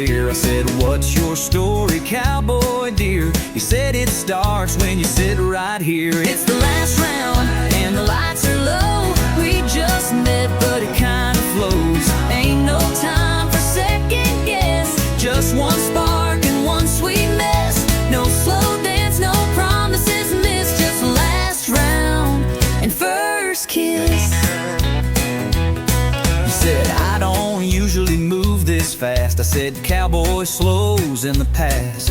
clear. I said, what's your story, cowboy dear? He said, it starts when you sit right here. It's the last round and the lights are low. We just met but it kinda flows. Ain't no time for second guess. Just one spark and one sweet mess. No slow dance, no promises missed. Just last round and first kiss. He said, I don't usually move this fast. I said, cowboy slows in the past.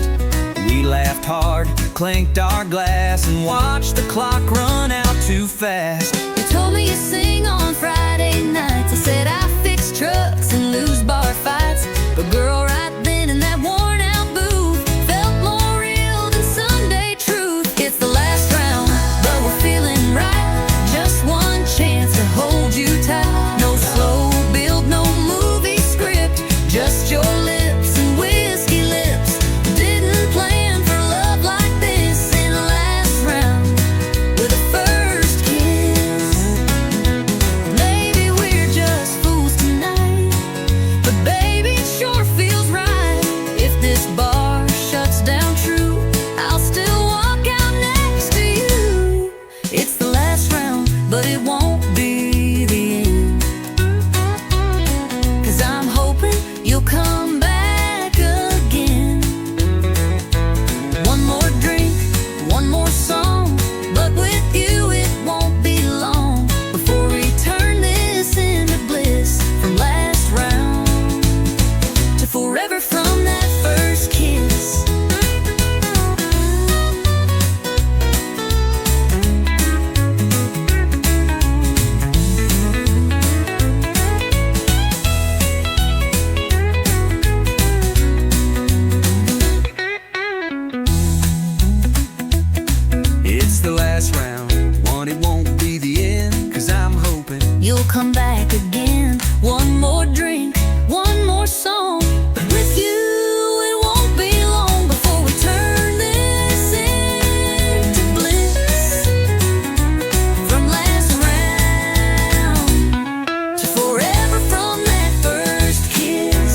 We laughed hard, clinked our glass, and watched the clock run out too fast. You told me you sing on Friday nights. I said I fix trucks and lose bar fights. But girl, right then in that worn out booth felt more real than Sunday truth. It's the last round, but we're feeling right. Just one chance to hold you tight. No slow build, no movie script. Just your lips and whiskey lips. Didn't plan for love like this. In the last round with a first kiss. Maybe we're just fools tonight, but baby, it sure feels right. If this bar shuts down true, I'll still walk out next to you. It's the last round, but it won't be the end. 'Cause I'm hoping you'll come back again. One more drink, one more song, but with you it won't be long before we turn this into bliss. From last round to forever from that first kiss. It's the last round, one it won't be the end. 'Cause I'm hoping You'll come back again. One more drink, one more song, but with you it won't be long before we turn this into bliss. From last round to forever from that first kiss.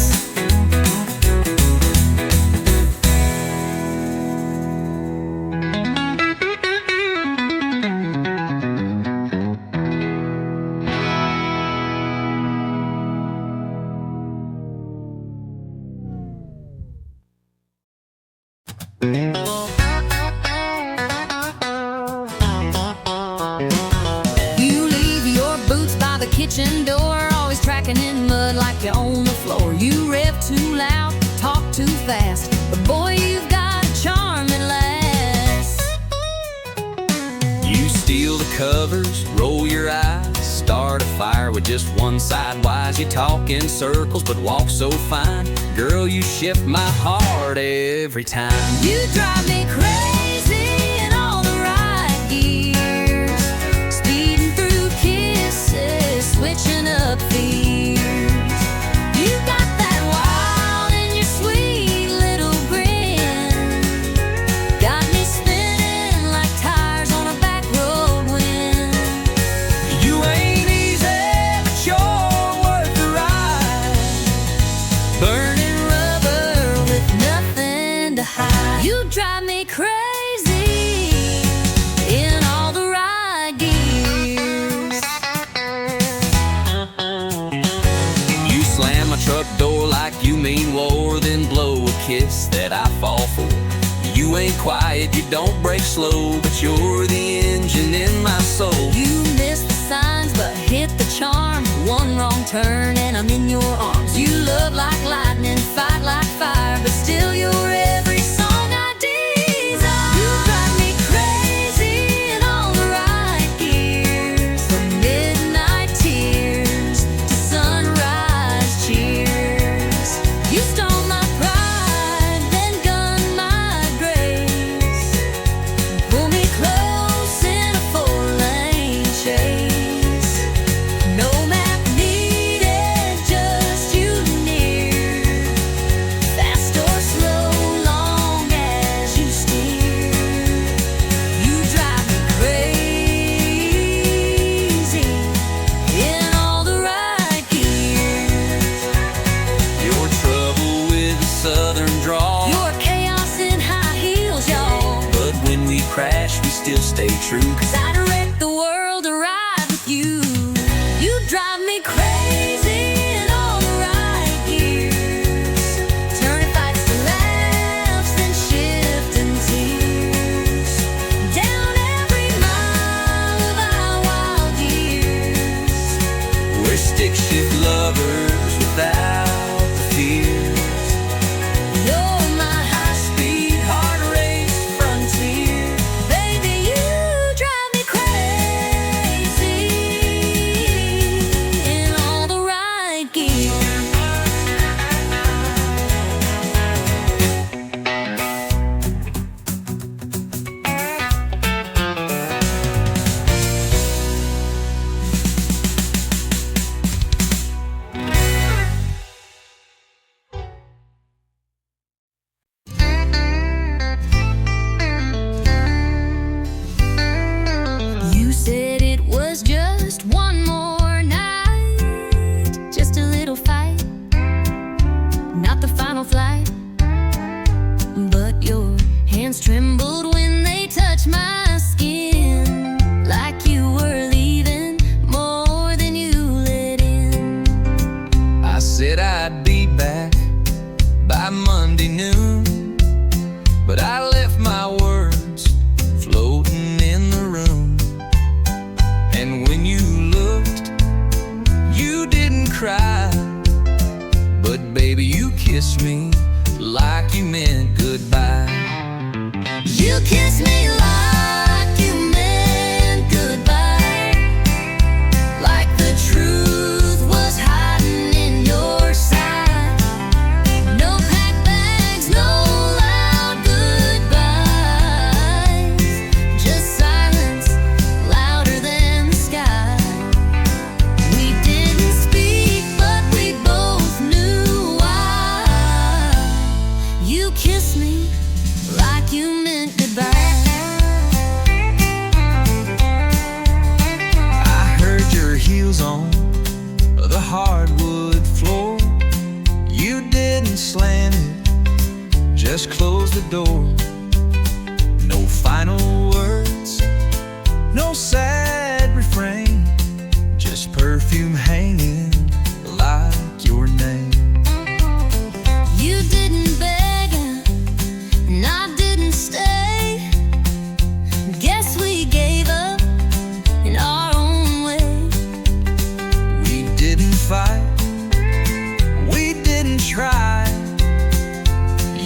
You leave your boots by the kitchen door, always tracking in mud like you own the floor. You rev too loud, talk too fast, but boy, you've got a charm that lasts. you steal the covers, roll your eyes, start a fire with just one side wise. You talk in circles but walk so fine. Girl, you shift my heart every time. You drive me crazy in all the right gears, speeding through kisses, switching up fears. You got that wild in your sweet little grin, got me spinning like tires on a back road wind. You ain't easy, but you're worth the ride. Burning rubber with nothing to hide. You drive me crazy in all the right gears. You slam my truck door like you mean war, then blow a kiss that I fall for. You ain't quiet, you don't break slow, but you're the engine in my soul. You miss the signs but hit the charm. One wrong turn and I'm in your arms. You love like lightning, fight like fire, but still you're every song I desire. You drive me crazy in all the right gears, from midnight tears to sunrise cheers. You stole my pride, then gunned my grace. Pull me close in a four-lane chase. No map needed, just you near. crash, we still stay true. 'Cause I'd wreck the world to ride with you. You drive me crazy in all the right gears, turning fights to laughs and shifting tears, down every mile of our wild years. We're stick shift lovers without the fears. You're my High-speed, heart race frontier. baby, you drive me crazy in all the right gears. You said it was just one more night, just a little fight, not the final flight. But your hands trembled when they touched my skin, like you were leaving more than you let in. I said I'd be back by Monday noon, but I left my words floating in the room. And when you looked, you didn't cry, but baby, you kissed me like you meant goodbye. You kissed me like you meant goodbye, like the truth was hiding in your side. No packed bags, no loud goodbyes, just silence louder than the sky. We didn't speak, but we both knew why. You kissed me like you meant goodbye. I heard your heels on the hardwood floor. You didn't slam it, just close the door. No final words, no sad refrain, just perfume hanging like your name. You didn't beg and I didn't stay. Guess we gave up in our own way. We didn't fight, we didn't try.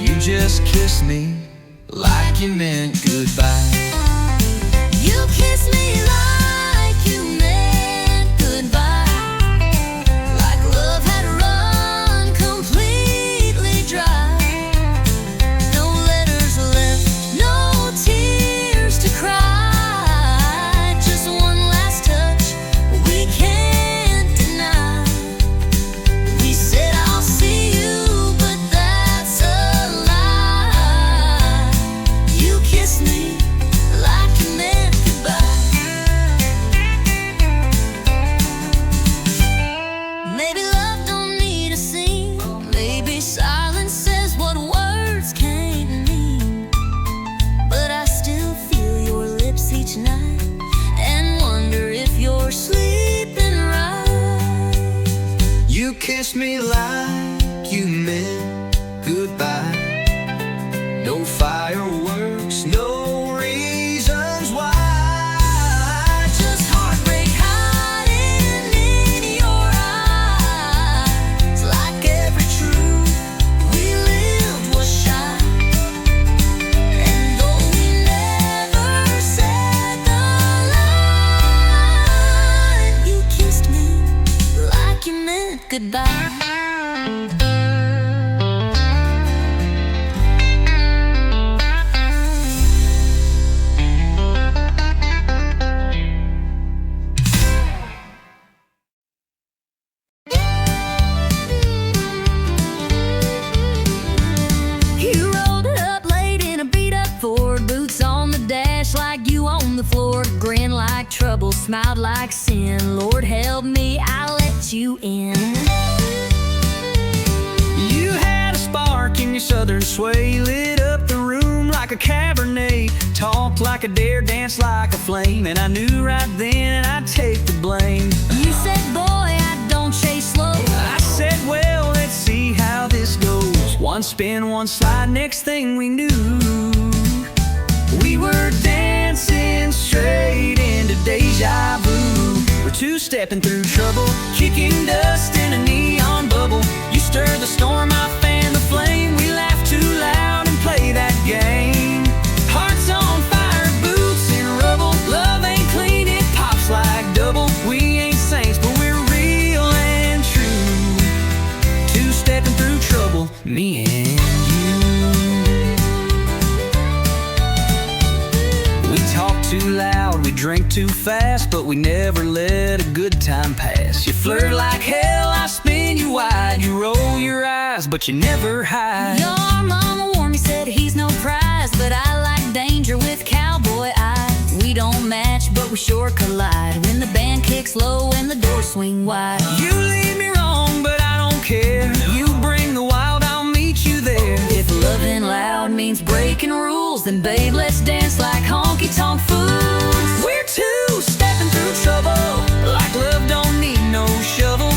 You just kissed me like you meant goodbye. You kissed me like you meant goodbye, like love had run completely dry. No letters left, no tears to cry, just one last touch we can't deny. We said I'll see you, but that's a lie. You kissed me like you meant goodbye. Maybe love don't need a scene, maybe silence says what words can't mean. But I still feel your lips each night and wonder if you're sleeping right. You kissed me like you meant goodbye. No fireworks, no reasons why. Just heartbreak hiding in your eyes, like every truth we lived was shy. And though we never said the line, you kissed me like you meant goodbye. You rolled it up late in a beat-up Ford, boots on the dash like you on the floor, grin like trouble, smiled like sin. Lord help me, I let you in. You had a spark in your southern sway, lit up the room like like a Cabernet, talk like a dare, dance like a flame. And I knew right then I'd take the blame. You said, boy, I don't chase slow. I said, well, let's see how this goes. One spin, one slide, next thing we knew, we were dancing straight into deja vu. We're two-stepping through trouble, kicking dust in a neon bubble. You stir the storm, I fan the flame. We laugh too loud and play that game. Hearts on fire, boots in rubble. Love ain't clean, it pops like double. We ain't saints, but we're real and true. Two-stepping through trouble, me and you. We talk too loud, we drink too fast, but we never let a good time pass. You flirt like hell, I spin you wide. You roll your eyes, but you never hide. Your mama warned me, said he's no prize, but I like danger with cowboy eyes. We don't match, but we sure collide when the band kicks low and the doors swing wide. You lead me wrong, but I don't care. You bring the wild, I'll meet you there. If loving loud means breaking rules, then babe, let's dance like honky-tonk fools. We're two-stepping through trouble, like love don't need no shovel.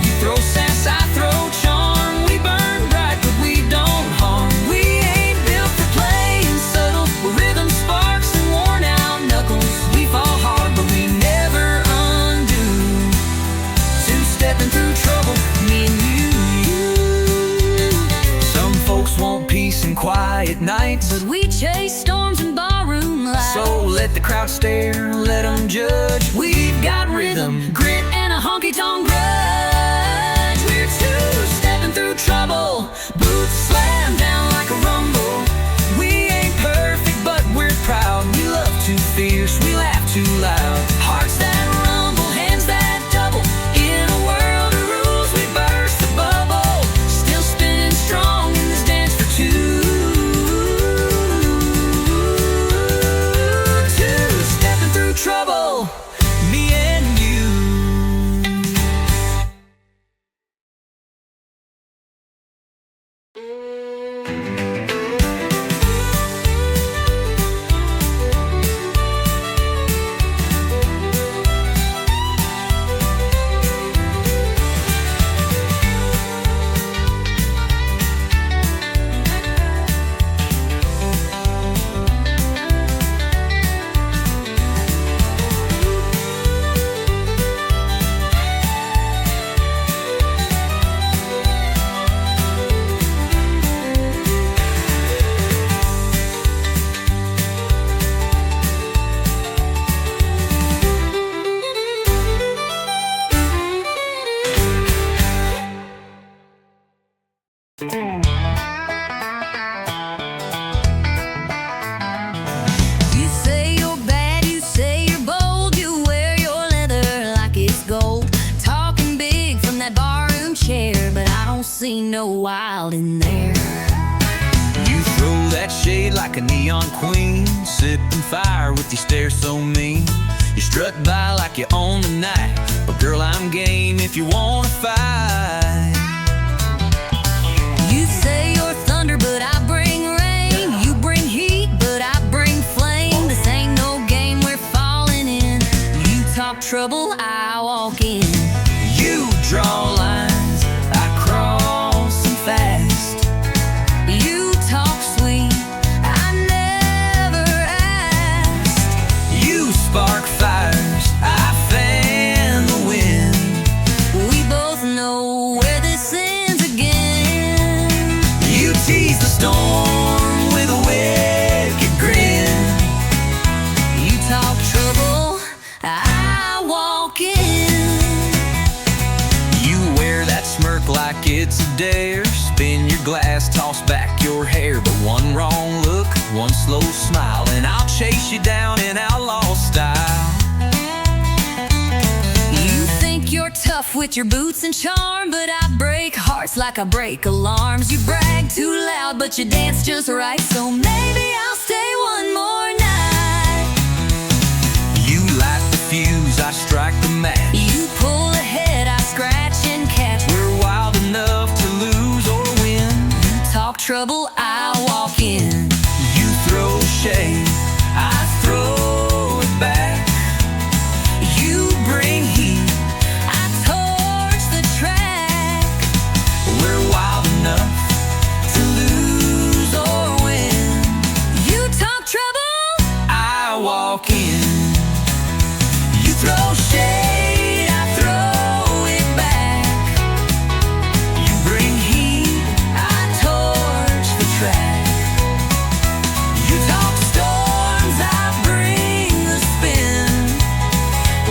You throw sass, I throw charm. We burn bright, but we don't harm. We ain't built for playing subtle. We're rhythm sparks and worn out knuckles. We fall hard, but we never undo. Two-stepping through trouble, me and you. Some folks want peace and quiet nights, But we chase storms and barroom lights. so let the crowd stare, let them judge. We've got rhythm, grit, and a honky-tonk grudge. we're two-stepping through trouble. Boots slam down like a rumble. We ain't perfect, but we're proud. We love too fierce, we laugh too loud. Hearts that rumble, hands that double. In a world of rules, we burst the bubble. Still spinning strong in this dance for two. Two-stepping through trouble, me and you. You say you're bad, you say you're bold. You wear your leather like it's gold. Talking big from that barroom chair, but I don't see no wild in there. You throw that shade like a neon queen, sipping fire with your stare so mean. You strut by like you own the night, but girl, I'm game if you wanna fight. You say you're thunder, but I bring rain. You bring heat, but I bring flame. This ain't no game we're falling in. You talk trouble, I walk in. You draw lines, I cross them fast. You talk sweet, I never asked. You spark fires, I fan the wind. We both know where this ends again. You tease the storm with a wicked grin. You talk trouble, I walk in. You wear that smirk like it's a dare. Spin your glass, toss back your hair. But one wrong look, one slow smile, and I'll chase you down in outlaw style. You think you're tough with your boots and charm, but I break hearts like I break alarms. You brag too loud, but you dance just right, so maybe I'll stay one more night. You light the fuse, I strike the match. You pull ahead, I scratch and catch. We're wild enough to lose or win. You talk trouble, I walk in. You throw shade, I throw it back. You bring heat, I torch the track. we're wild enough to lose or win. You talk trouble, I walk in. You throw shade, I throw it back. You bring heat, I torch the track. You talk storms, I bring the spin.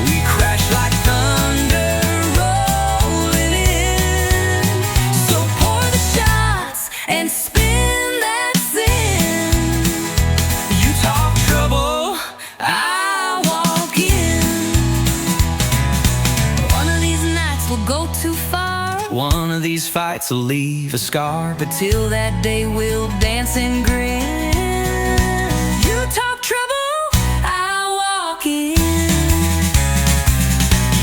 We crash like thunder rolling in. so pour the shots and spin that sin. You talk trouble, I walk in. One of these nights we'll go too far, One of these fights will leave a scar, but till that day we'll dance and grin. You talk trouble, I walk in.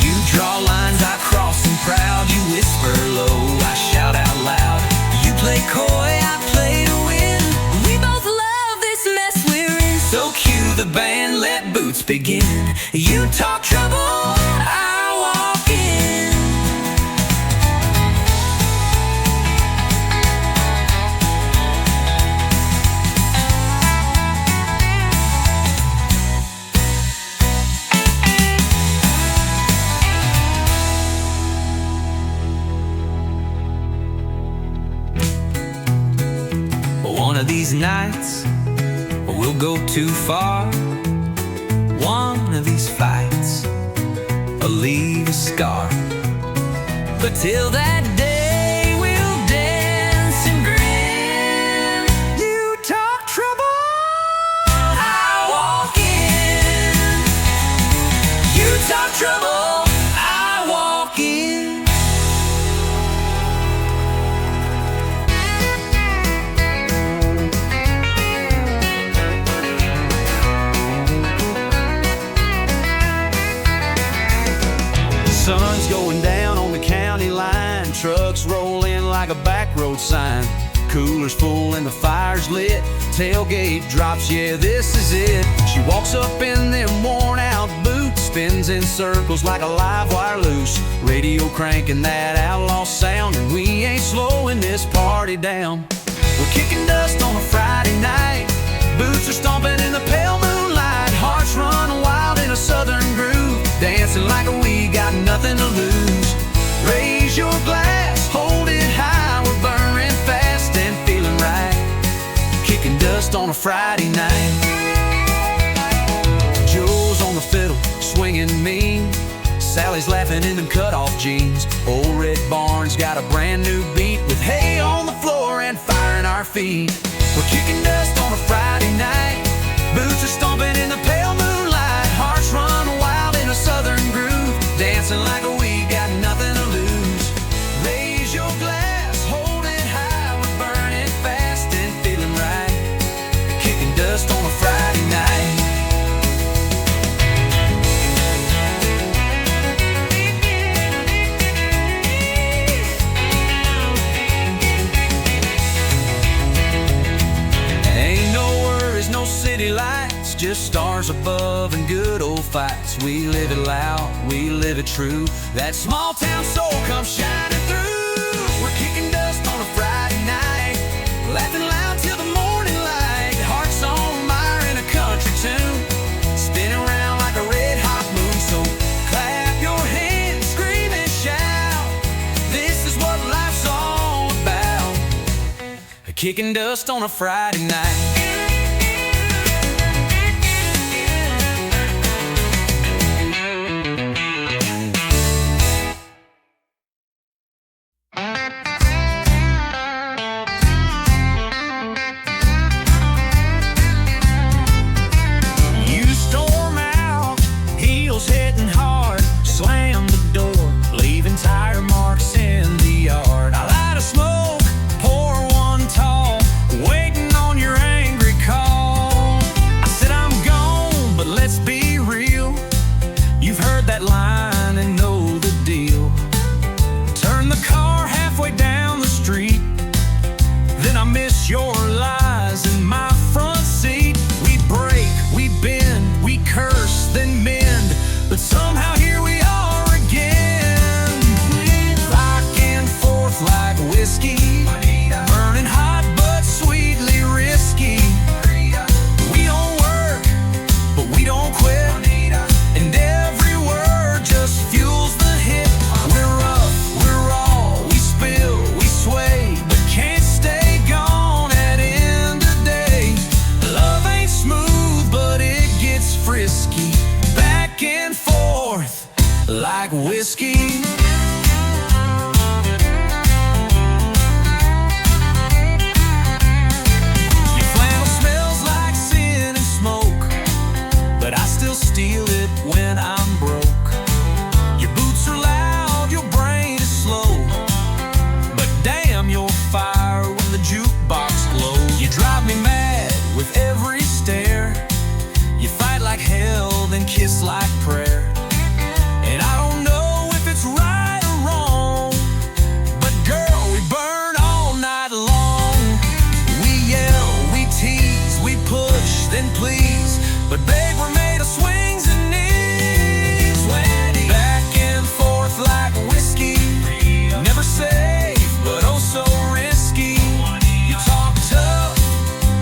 you draw lines, I cross them proud. You whisper low, I shout out loud. You play coy, I play to win. We both love this mess we're in. So cue the band, let boots begin. You talk trouble, I walk in. One of these nights, we'll go too far. One of these fights will leave a scar, but till that day we'll dance and grin. You talk trouble, I walk in. You talk trouble, I walk in. Sun's going down on the county line. Trucks roll in like a back road sign. Cooler's full and the fire's lit. Tailgate drops, yeah, this is it. She walks up in them worn out boots, spins in circles like a live wire loose. Radio cranking that outlaw sound, and we ain't slowing this party down. We're kicking dust on a Friday night. Boots are stomping in the pale moonlight. Hearts run wild in a southern groove, dancing like we got nothing to lose. Raise your glass, hold it high. We're burning fast and feeling right, kicking dust on a Friday night. Joe's on the fiddle, swinging mean. Sally's laughing in them cut-off jeans. Old Red Barn's got a brand new beat, with hay on the floor and fire in our feet. We're kicking dust on a Friday night. Boots are stomping in the pale moonlight. Hearts run wild in a southern groove, dancing like we got nothing to lose. Raise your glass, hold it high. We're burning fast and feeling right, kicking dust on a Friday night. Ain't no worries, no city lights, just stars above and good old fights. We live it loud, we live it true. That small town soul comes shining through. We're kicking dust on a Friday night, laughing loud till the morning light. Hearts on fire in a country tune, spinning around like a red hot moon. So clap your hands, scream and shout. This is what life's all about, kicking dust on a Friday night. You storm out, heels hitting hard, slam the door, leaving tire marks in the yard. I light a smoke, pour one tall, waiting on your ankle. with every stare. You fight like hell, then kiss like prayer. And I don't know if it's right or wrong, but girl, we burn all night long. We yell, we tease, we push, then please, but babe, we're made of swings and knees. Sweaty, back and forth like whiskey, never safe, but oh so risky. You talk tough,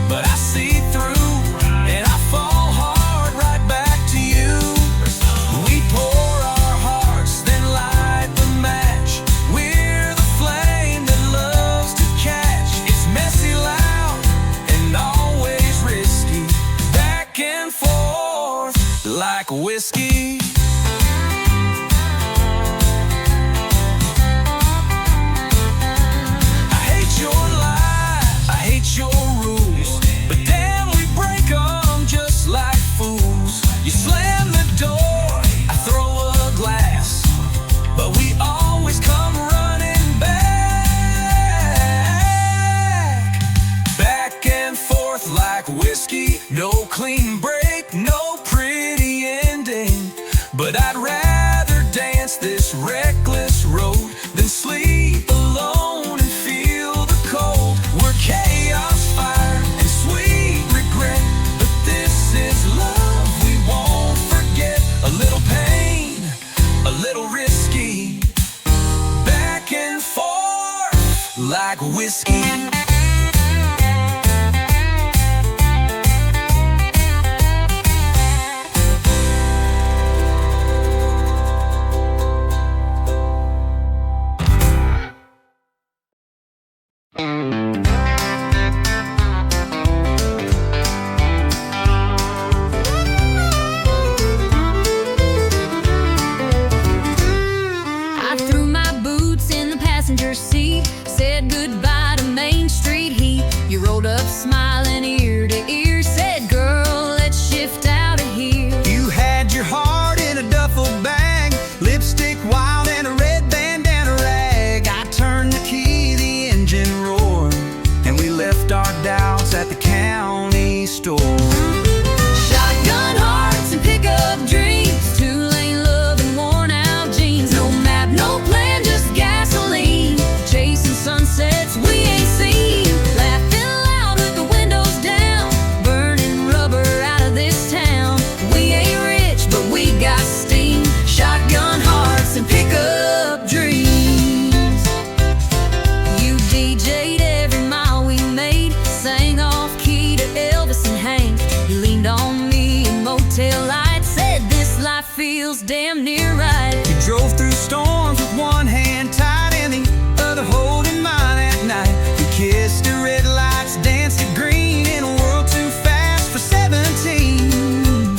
but I see through, and I fall hard right back to you. We pour our hearts, then light the match. We're the flame that loves to catch. It's messy, loud, and always risky. Back and forth like whiskey. I hate your lies, I hate your rules, but damn, we break them just like fools. You slam the door, I throw a glass, but we always come running back. Back and forth like whiskey, no clean break, no pretty ending, but I'd rather dance this reckless road than sleep alone and feel the cold. We're chaos, fire, and sweet regret, but this is love we won't forget. A little pain, a little risky, back and forth like whiskey. I threw my boots in the passenger seat, said goodbye to Main Street heat. You rolled up smiling ear to ear, said girl, let's shift out of here. You had your heart in a duffel bag, lipstick wild and a red bandana rag. I turned the key, the engine roared, and we left our doubts at the county store. Shotgun hearts and pickup dreams, two-lane love and worn-out jeans. No map, no plan, just gasoline, chasing sunsets we ain't seen. Laughing loud with the windows down, burning rubber out of this town. We ain't rich, but we got steam. Shotgun hearts and pickup dreams. You DJ'd every mile we made, sang off-key to Elvis and Hank. You leaned on me in motel lights, said this life feels damn near right. You drove through storms with one hand tied and the other holding mine at night. We kissed at red lights, danced at green in a world too fast for 17.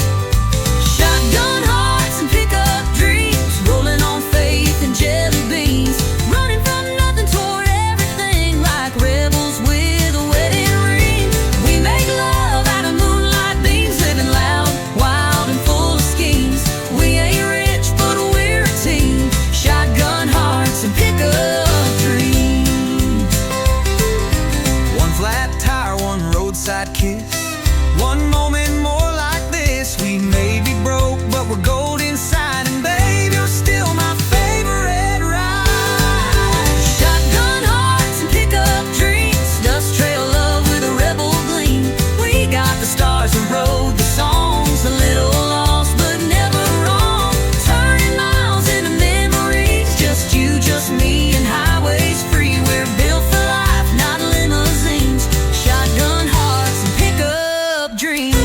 Shotgun hearts and pickup dreams, rolling on faith and jelly beans, running from nothing toward everything like rebels with a wedding ring. We make love out of moonlight beams, living loud, wild, and full of schemes. We ain't rich, but we're a team. Shotgun hearts and pickup dreams. One flat tire, one roadside kiss, one moment more like this. We may be broke, but we're gold inside, and babe, you're still my favorite ride. Shotgun hearts and pickup dreams, dust trail love with a rebel gleam. We got the stars and rode the songs, a little lost but never wrong. Turning miles into memories, just you, just me, and highways free. We're built for life, not limousines. Shotgun hearts and pickup dreams.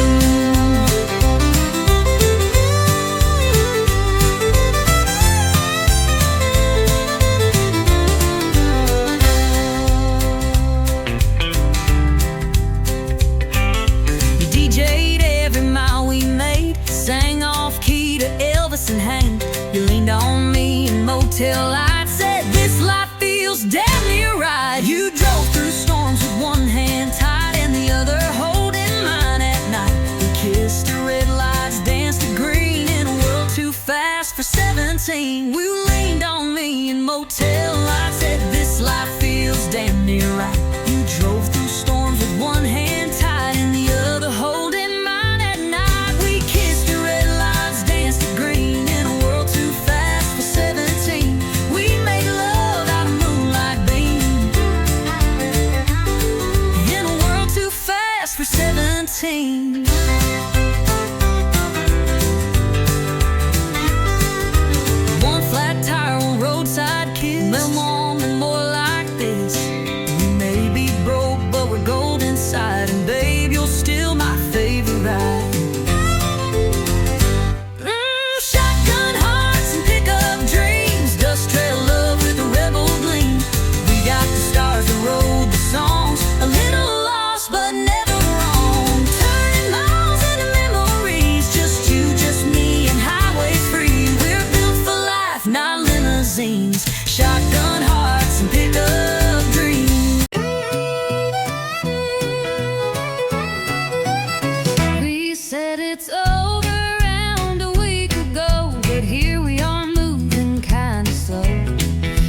You DJ'd every mile we made, sang off-key to Elvis and Hank. You leaned on me in motel lights, said this life feels damn near right. You drove through storms with one hand tied and the other holding mine at night. We kissed at red lights, danced at green in a world too fast for 17. We leaned on me in motel lights, said this life feels damn near right. You drove through storms with one hand tied and the other for 17. One flat tire on roadside kiss. Little mom and more like this. We may be broke, but we're gold inside. And babe, you're still my favorite ride. Shotgun hearts and pickup dreams. Dust trail love with a rebel gleam. We got the stars that rode the songs. A little lost, but never wrong. Turning miles into memories. Just you, just me, and highways free. We're built for life, not limousines. Shotgun hearts and pickup dreams. We said it's over around a week ago, but here we are moving kinda slow.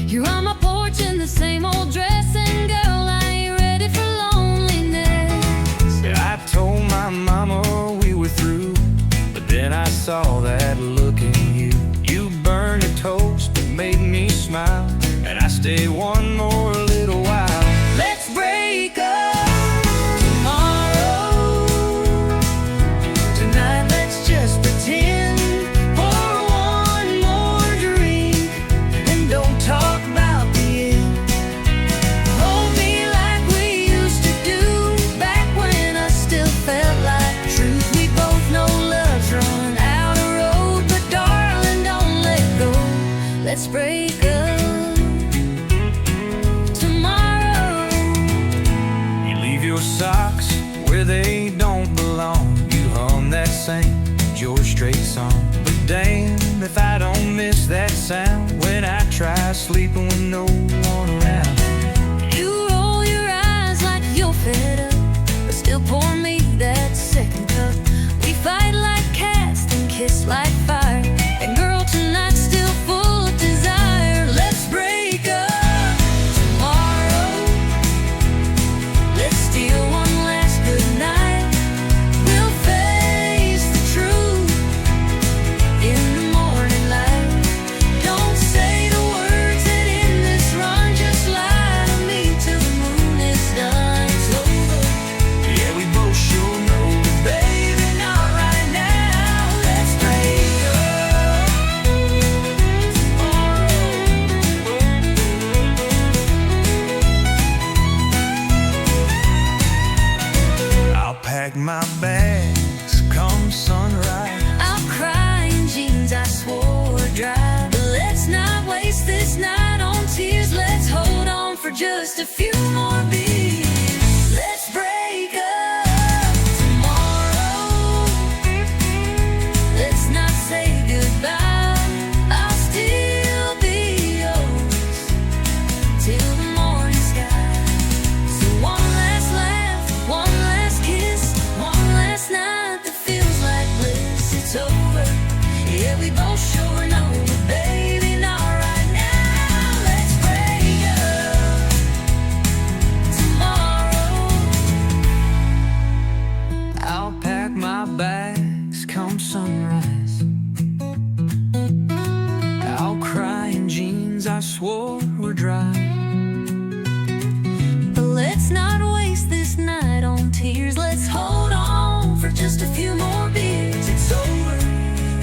You're on my porch in the same old dress, and girl, I ain't ready for loneliness. I told my mama we were through, but then I saw that look in you. You burned a toast that made me smile, and I stayed one more little while. Let's break up tomorrow. Tonight, let's just pretend. Pour one more drink and don't talk about the end. Hold me like we used to do back when I still felt like truth. We both know love's run out of road, but darling, don't let go. Let's break up tomorrow. You leave your socks where they don't belong. You hum that same George Strait song. But damn if I don't miss that sound when I try sleeping with no one around. You roll your eyes like you're fed up, but still pour me that second cup. We fight like cats and kiss like fire. And girl, tonight's still full of desire. Let's break up tomorrow. Let's steal one last good night. We'll face the truth in the morning light. Don't say the words that end this run. Just lie to me till the moon is done. It's over. Yeah, we both sure know, but baby, not right now. Let's break up tomorrow. I'll pack my bags come sunrise. I'll cry in jeans I swore were dry. But let's not waste this night on tears. Let's hold on for just a few more beers. Let's break up tomorrow. Let's not say goodbye. I'll still be yours till the morning sky. So one last laugh, one last kiss, one last night that feels like bliss. It's over. Yeah, we both sure know, but baby, not right now. Let's break up tomorrow. I'll pack my bags come sunrise. I'll cry in jeans I swore were dry. But let's not waste this night on tears. Let's hold on for just a few more beers. It's over.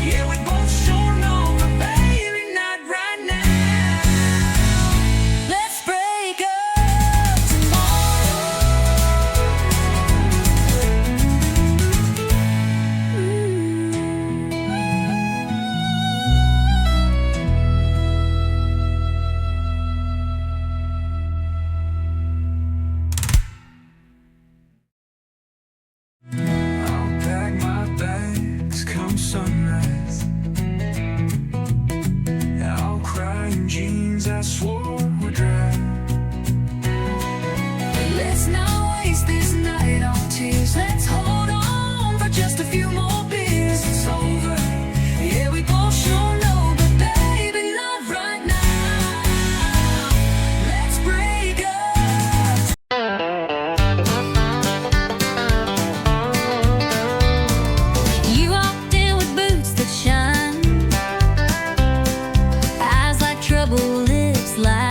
Yeah, we both sure know, but baby, not right now. Let's break up tomorrow. I'll pack my bags come sunrise. I'll cry in jeans I swore were dry. Let's not waste this night on tears. Let's hold on for just a few more beers. It's over. Yeah, we both sure know, but baby, not right now. Let's break up. You walked in with boots that shine, eyes like trouble, lips like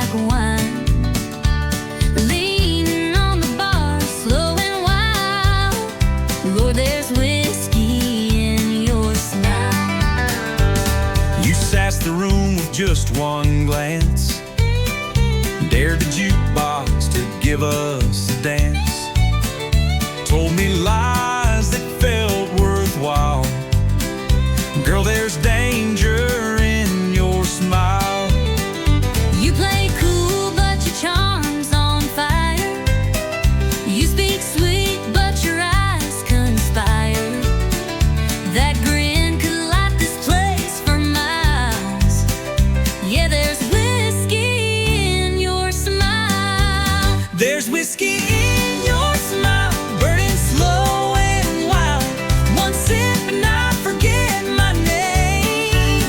Lord, there's whiskey in your smile. You sassed the room with just one glance, dared the jukebox to give us a dance, told me lies that felt worthwhile. Girl, there's danger in your smile. You play cool, but your charm's on fire. You speak sweet, but your eyes conspire. That grin could light this place for miles. Yeah, there's whiskey in your smile. There's whiskey in your smile, burning slow and wild. One sip and I forget my name.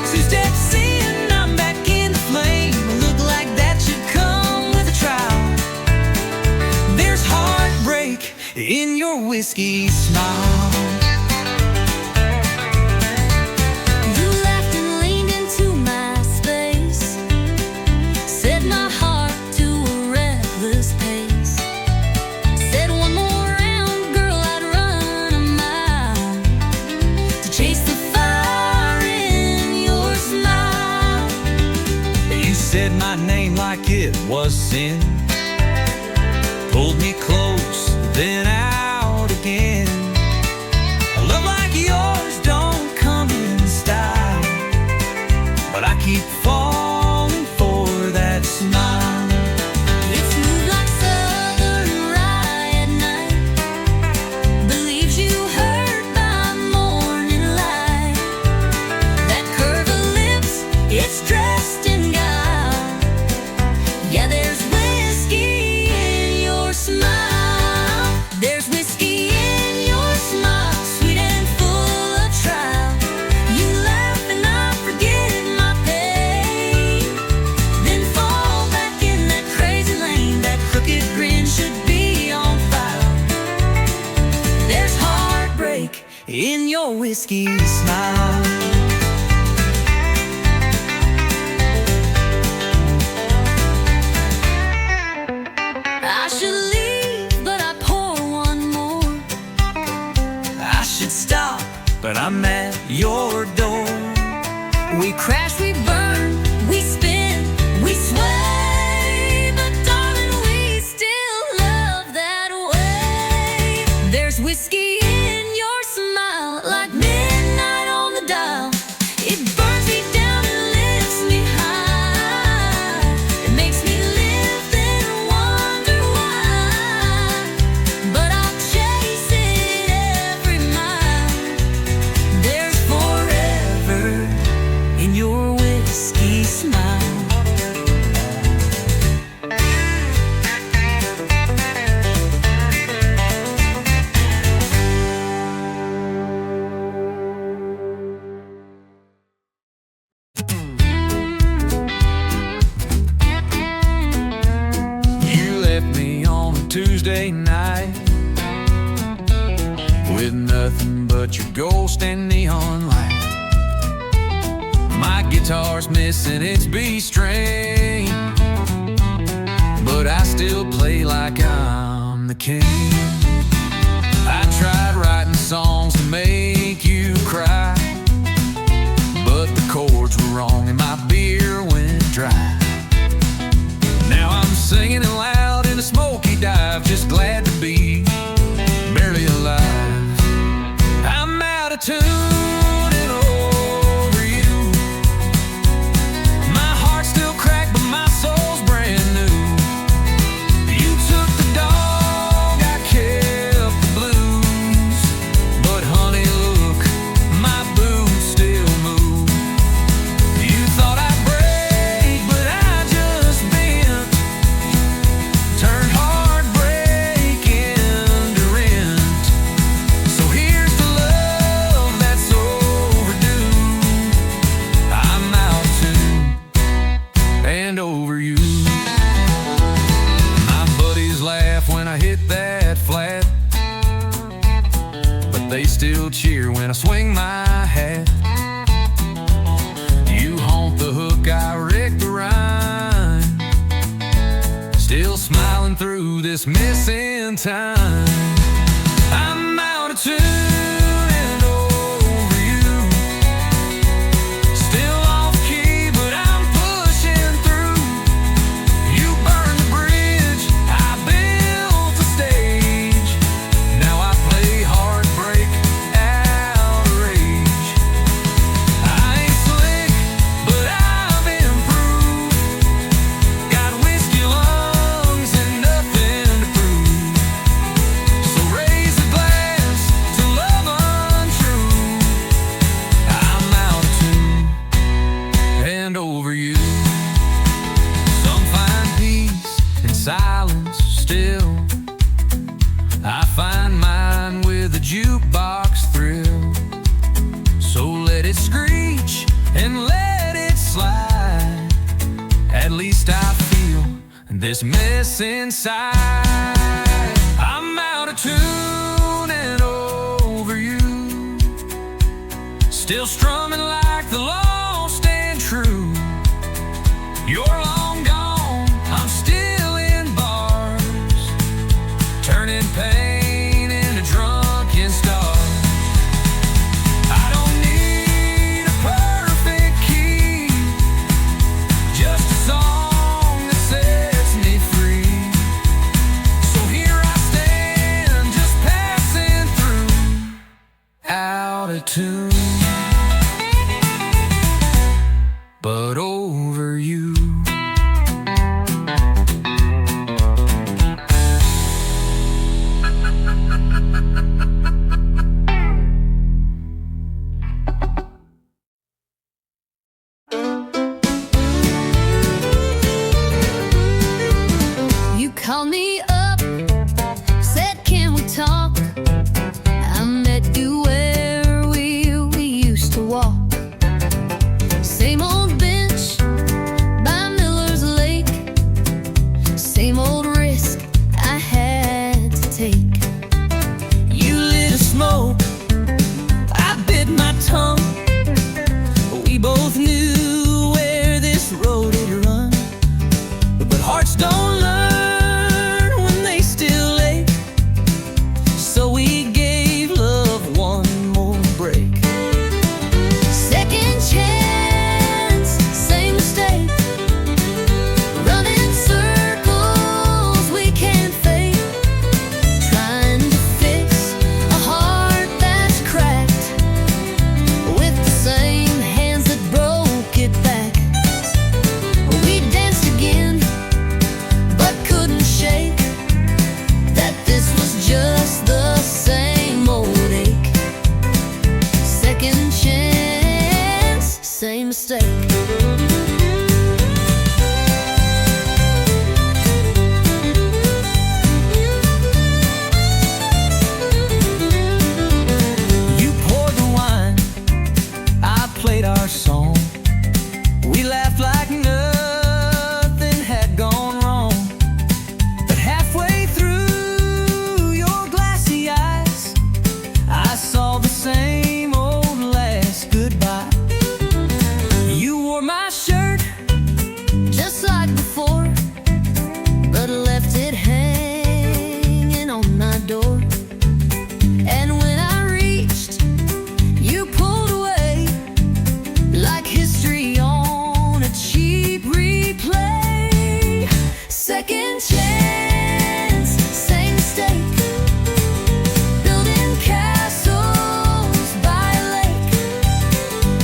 Two steps in, I'm back in the flame. Look like that should come with a trial. There's heartbreak in your whiskey smile. You laughed and leaned into my space, set my heart to a reckless pace. Said one more round, girl, I'd run a mile to chase the fire in your smile. You said my name like it was sin, pulled me close, then out again. A love like yours don't come in style, but I keep falling for that smile. It's smooth like southern rye at night, believes you hurt by morning light. That curve of lips, it's dressed in guile. Yeah, there's whiskey in your smile. There's whiskey in your smile, sweet and full of trial. You laugh and I forget my pain, then fall back in that crazy lane. That crooked grin should be on file. There's heartbreak In your whiskey smile. I should leave, but I pour one more. I should stop, but I'm at your door. We crash, we burn, we spin, we sway, but darling, we still love that way. There's whiskey in your smile, like midnight on the dial. It burns me down and lifts me high. It makes me live, then wonder why. But I'll chase it every mile. There's forever in your whiskey smile. You left me on a Tuesday night with nothing but your ghost and neon light. My guitar's missing its B string, but I still play like I'm the king. I tried writing songs to make you cry, but the chords were wrong and my beer went dry. Now I'm singing it loud in a smoky dive, just glad to be barely alive. I'm out of tune and over you. My heart's still cracked, but my soul's brand new. You took the dog, I kept the blues. But honey, look, my boots still move. You thought I'd break, but I just bent. Turned heartbreak into rent. So here's the love that's overdue. I'm out too and over you. My buddies laugh when I hit that flat, but they still cheer when I swing my hat. You haunt the hook, I wreck the rhyme. Still smiling through this missing time. I'm this mess inside. I'm out of tune and over you, still strumming like the lost and true. You're long gone, I'm still in bars, turning pain into drunken stars. I don't need a perfect key, just a song that sets me free. So here I stand, just passing through, out of tune, but over you. You called me up, said can we talk? I met you where we used to walk. Same old bench by Miller's Lake, same old risk I had to take. You lit a smoke, I bit my tongue. We both knew where this road had run, but hearts don't learn when they still ache. So we gave love one more break. Second chance, same mistake, running circles we can't fake, trying to fix a heart that's cracked with the same hands that broke it back. We danced again, but couldn't shake that this was just the same old ache. Second chance, same mistake. You poured the wine, I played our song. We laughed like nothing had gone wrong. But halfway through your glassy eyes, I saw the same old last goodbye. You wore my shirt, Just like before, but left it hanging on my door. And when I reached, you pulled away like history on a cheap replay. Second chance, same mistake, building castles by a lake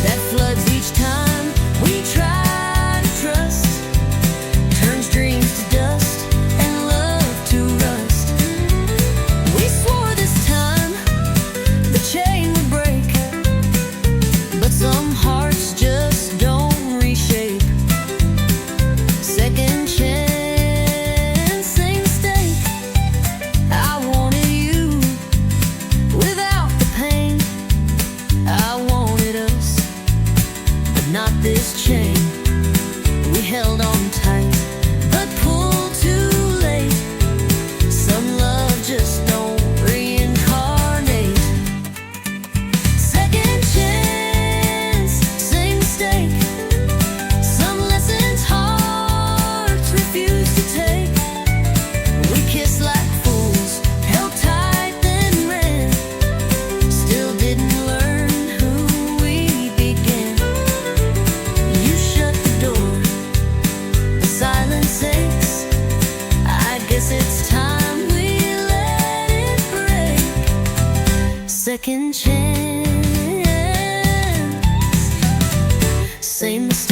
that floods each time we try to trust, turns dreams to dust and love to rust. We swore this time the chain would break, but some hearts just don't reshape. Second chance, same mistake. I wanted you without the pain. I wanted us, but not this chain. We held on tight, but pulled too late. Some love just don't reincarnate. Second chance, same mistake. Some lessons hearts refuse to take. We kissed like fools, held tight then ran, still didn't learn who we began. You shut the door, the silence aches. I guess it's time we let it break. Second chance, same mistake.